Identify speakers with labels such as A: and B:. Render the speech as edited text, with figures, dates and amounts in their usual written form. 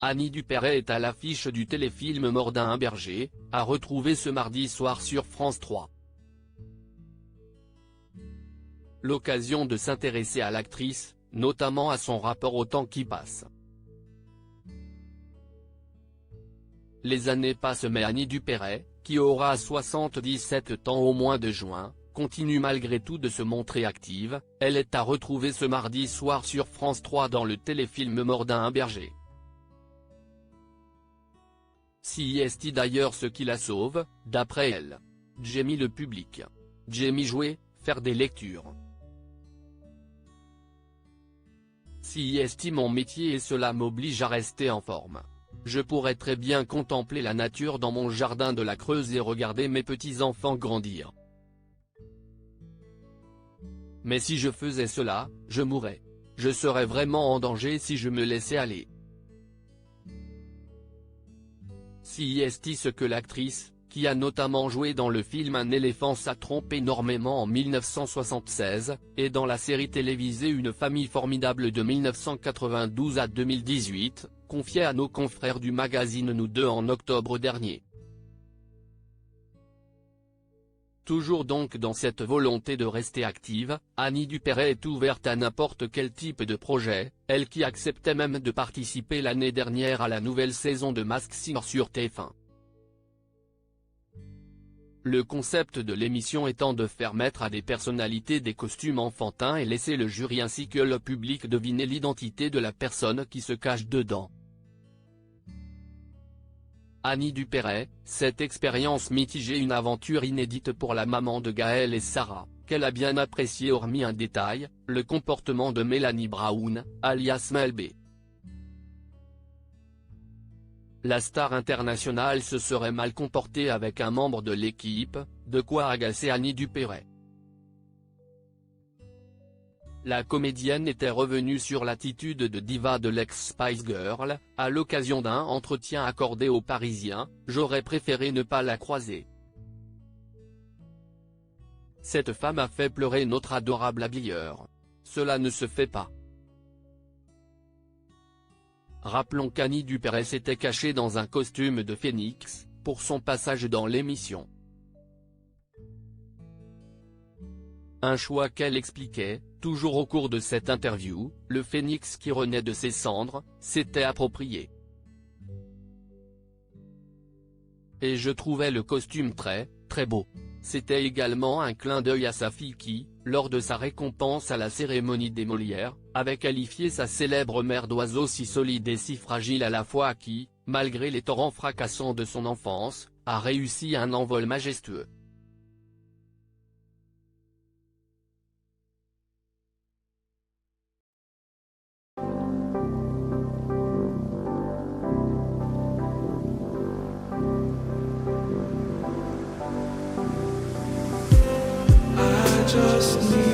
A: Annie Dupéret est à l'affiche du téléfilm Mort d'un berger, à retrouver ce mardi soir sur France 3. L'occasion de s'intéresser à l'actrice, notamment à son rapport au temps qui passe. Les années passent mais Annie Dupéret, qui aura 77 ans au mois de juin, continue malgré tout de se montrer active. Elle est à retrouver ce mardi soir sur France 3 dans le téléfilm Mort d'un berger. Si est d'ailleurs ce qui la sauve, d'après elle. J'aime le public. J'aime jouer, faire des lectures. Si est mon métier et cela m'oblige à rester en forme. Je pourrais très bien contempler la nature dans mon jardin de la Creuse et regarder mes petits-enfants grandir. Mais si je faisais cela, je mourrais. Je serais vraiment en danger si je me laissais aller. Si est ce que l'actrice, qui a notamment joué dans le film Un éléphant ça trompe énormément en 1976, et dans la série télévisée Une famille formidable de 1992 à 2018, confiée à nos confrères du magazine Nous Deux en octobre dernier. Toujours donc dans cette volonté de rester active, Annie Dupéret est ouverte à n'importe quel type de projet, elle qui acceptait même de participer l'année dernière à la nouvelle saison de Masked Singer sur TF1. Le concept de l'émission étant de faire mettre à des personnalités des costumes enfantins et laisser le jury ainsi que le public deviner l'identité de la personne qui se cache dedans. Annie Dupéret, cette expérience mitigée, une aventure inédite pour la maman de Gaël et Sarah, qu'elle a bien apprécié hormis un détail, le comportement de Mélanie Brown, alias Mel B. La star internationale se serait mal comportée avec un membre de l'équipe, de quoi agacer Annie Dupéret. La comédienne était revenue sur l'attitude de diva de l'ex-Spice Girl, à l'occasion d'un entretien accordé aux Parisiens. J'aurais préféré ne pas la croiser. Cette femme a fait pleurer notre adorable habilleur. Cela ne se fait pas. Rappelons qu'Annie Dupéret s'était cachée dans un costume de phénix, pour son passage dans l'émission. Un choix qu'elle expliquait, toujours au cours de cette interview, le phénix qui renaît de ses cendres, s'était approprié. Et je trouvais le costume très beau. C'était également un clin d'œil à sa fille qui, lors de sa récompense à la cérémonie des Molières, avait qualifié sa célèbre mère d'oiseau si solide et si fragile à la fois qui, malgré les torrents fracassants de son enfance, a réussi un envol majestueux.
B: Just need